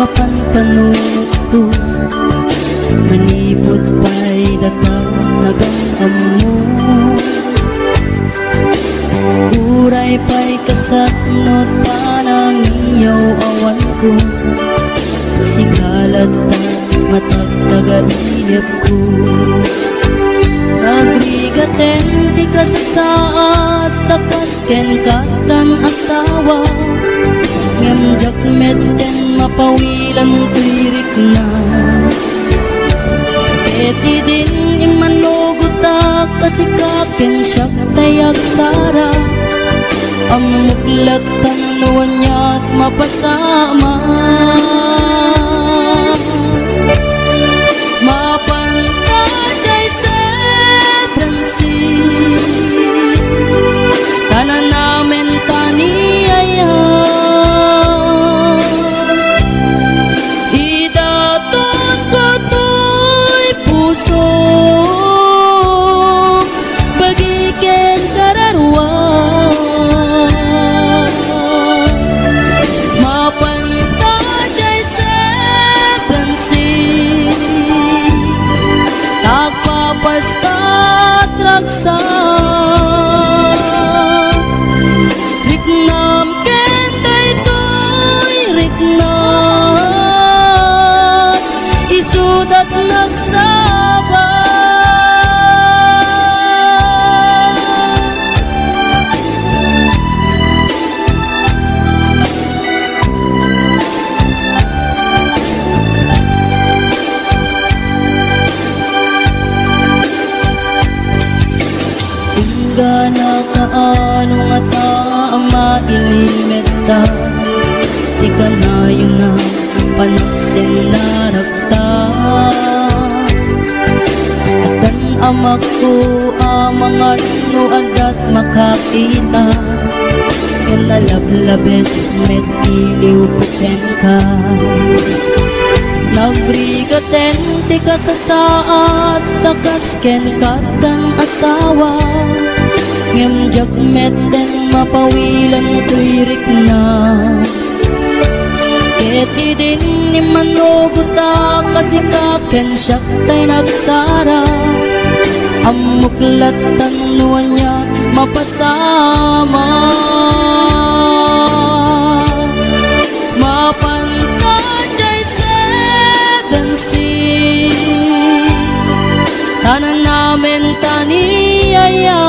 mapanpanunod ko. Manipot pa'y datang nagamam mo. Uray pa'y kasatnot panang iyaw awan ko. Sikalat na matagtagariyap ko. Agrigaten di ka sa saat takas ken katan asawa. Ngemjak meten mapawilan tuirik na. Eti din imanugutak kasikaken siyak tayak sara. Amuklat tanuan niya't mapasama. Mapantay seven seas tanan namin taniyaya. Idaton ko to'y puso bagiken kararwa. Mapantay seven seas tagpapastat raksa. Riknam kenday to'y riknat isudat nagsaba. Gana kaano nga taama ilimeta. Di ka na yun na panaksin na rakta. At ang amak ko mga nuadat makakita. Kung nalablabes met iliw puken ka. Nagbrigaten di ka sa saat takas ken katan asawa. Ngemjak meten mapawilan tuirik na. Keti din imanugutak kasikaken siyak tay nagsara. Amuklat tanuan niya mapasama. Mapantay seven seas tanan namin taniyaya.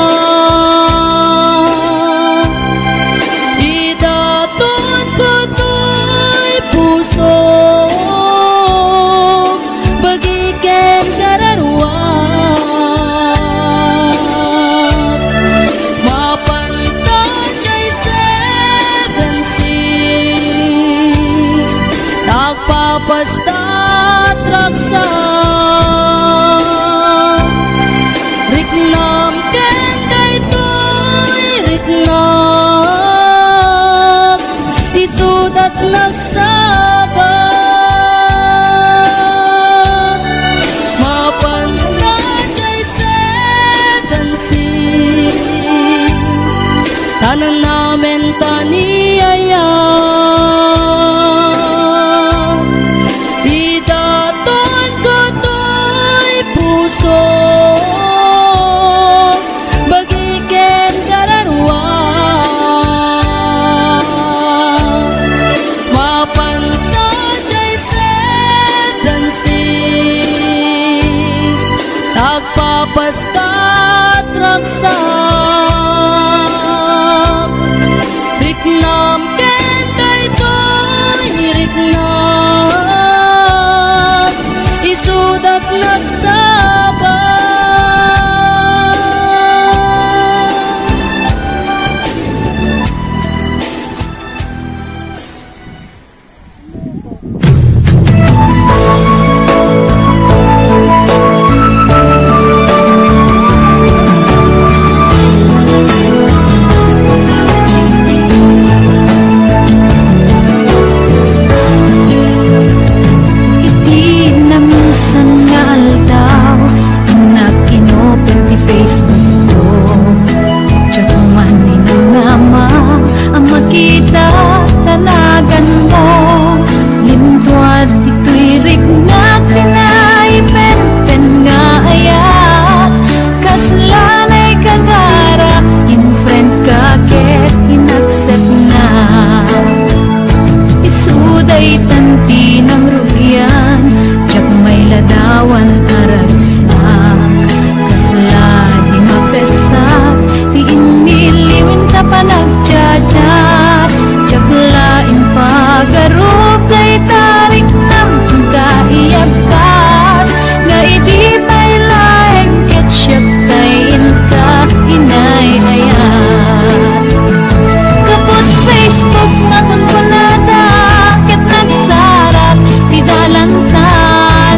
Idaton ko to'y puso bagiken kararwa. Mapantay seven seas tagpapastat raksa. Riknam kenday to'y riknam isudat nagsaba. Mapantay seven seas tanan namin taniyaya. Idaton ko to'y puso bagiken kararwa. Mapantay seven seas tagpapastat raksa. Riknam kenday to'y riknam isudat nagsaba. ti ng rugyan, jak may ladawan aragsak, kasla di mapesak, di iniliwin ta pa nagjajar, jak lain pagarup kay tarik nam kaiyabkas, nga idi pay laeng ketsyap tayin ka inay-ayat. Kapot Facebook nga kunkunada, ket nagsarap ti dalanta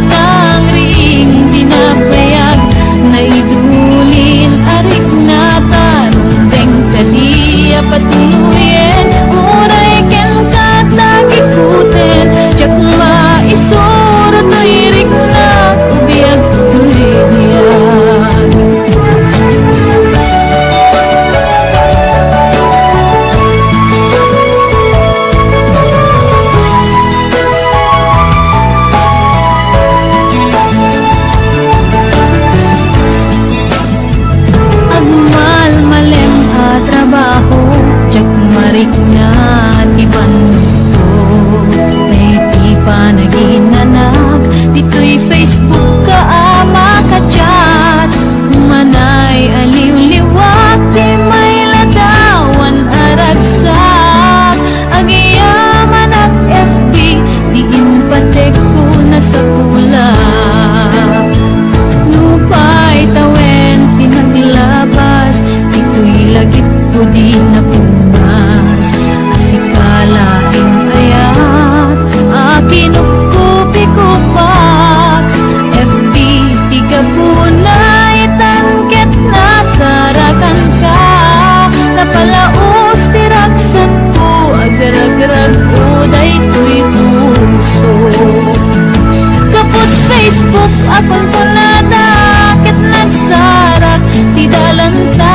ng ring dinabayag, na idulin arik na tanundeng kadiya patuluyen, uray ken katagikuten, jak maisuro to'y rik na ubiyag to'y biyag. Agmal malem a trabaho, jak marik na ti bando, tay ti panaginanak, dito'y Facebook ka ama ka chat, manay aliw-liwak, ti may ladawan aragsak, agiyaman at FB, di impatek ko na sa pula. Lupay tawen pinaglabas, dito'y lagip ko di napunas, asikalaing ayat, akinukupikupak, FB tiga punay tangket na sarakan ka, napalaos tiragsat ko, agragrag ko dayto'y puso. Kapot Facebook akong punada, ket nagsarak ti dalanta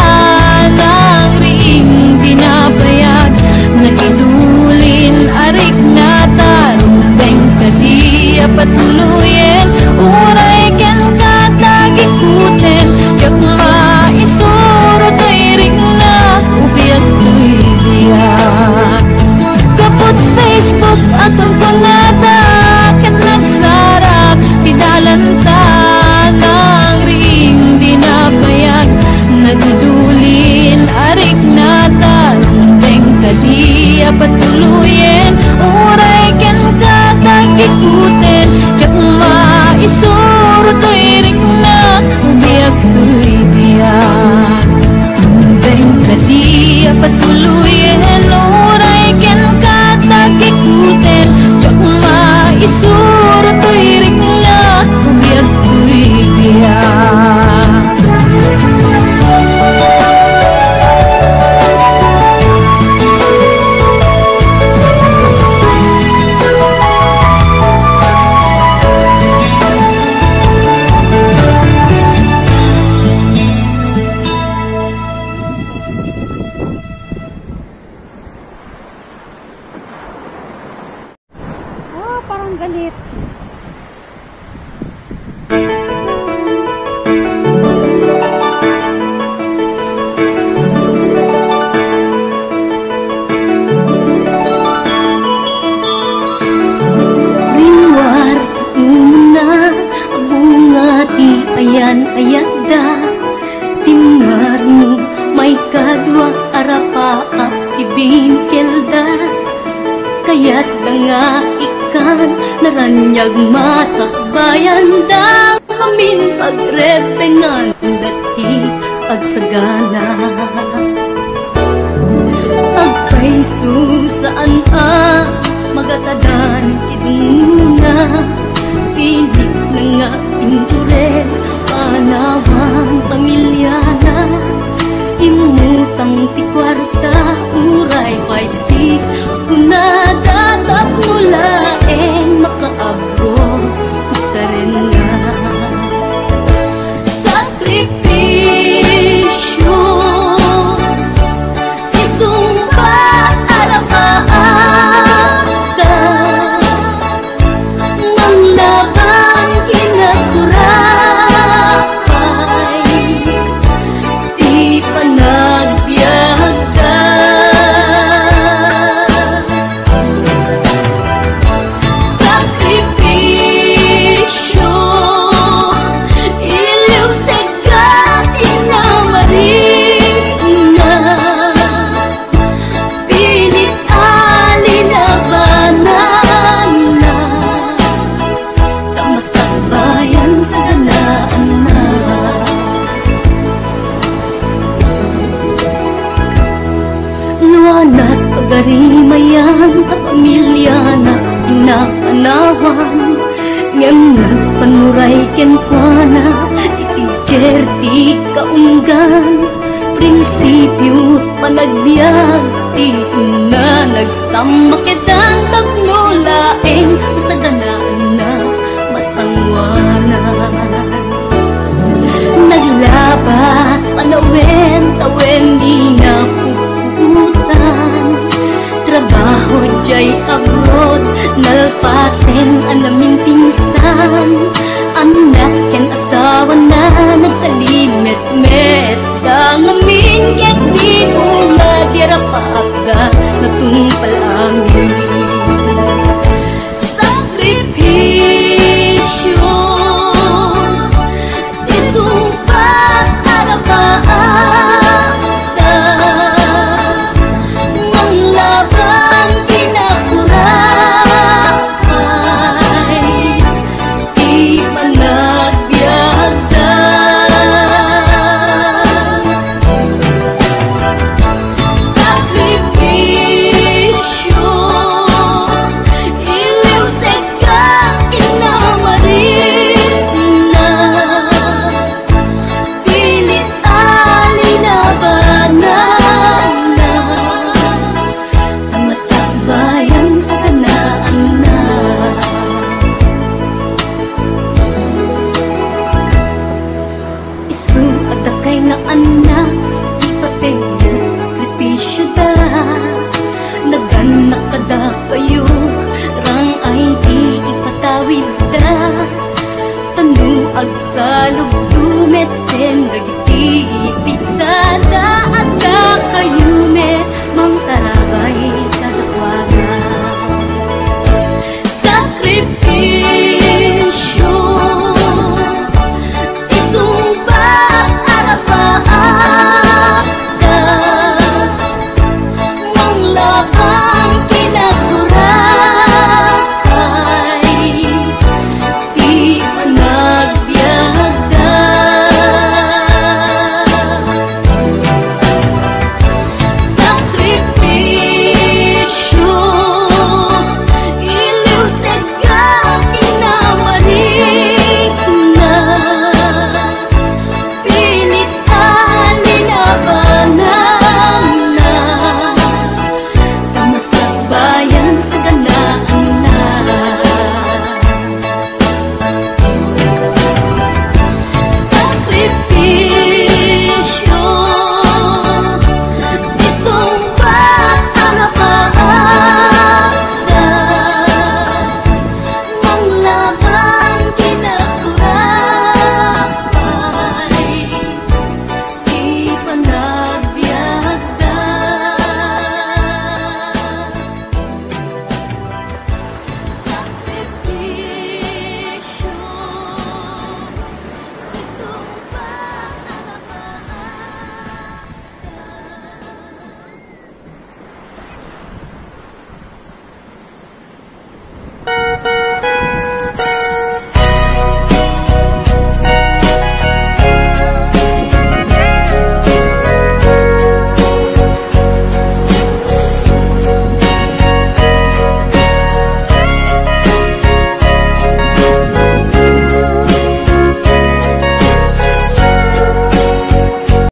ng ring dinabayag, nagidulin arik na tarumbeng kadiya patuluyen, uray ken katagikuten, jak maisuro to'y ring na ubiyag to'y biyag. Kapot Facebook akong punada, ket nagsarap ti dalanta ng ring dinabayag, nagdulin arik na tarumbeng kadiya patuluyen, uray ken katagikuten, jak maisuro to'y ring na ubiyag to'y biyag. Tumbeng kadiya patuluyen, uray ken katagikuten, jak maisuro to'y ring na ubiyag to'y biyag. Parang galit. Rinwar una bunga ti ayan ayada, simmarno may kadwa arapaap ti bingkelda, kaya't nga ikan naranyag masakbayan da, amin pagrepengan dati agsagana. Agkaiso saan magatadan iduna, pilit na nga indure, panawang pamilyana, imutang ti kwarta, uray 5-6, ako na datap mulaeng makaabot, usa rin nga sakripisyo, isumpa arapaaka, manglaban kinakurapay, di panagbiyaga. Kem nagpanuray ken kuana, titigker ti kaunggan. Prinsipyo panagbiag, ti na nagsamakedan tapno laeng sa danaan na masangwanan. Naglabas panawen tawen di na puputan. Trabaho jay abroad, nalpasen anamin pinsan. Anak ken asawa na nagsalimet-met, dangamin ket di una dirapagda natumpal amin. Sakripisyo isumpat arapaata, manglaban kinaburay, di panagbiagda. Sakripisyo iliw seka inamarin na, pilit alinabanan na, masakbayan sa kanaan na. Isu at akay nga anak, ipatid mo sakripisyo da. Naganak kada kayo, rang ay di ipatawid da. Tanuag sa lugdumet, ten dagiti pigsada at da kayo.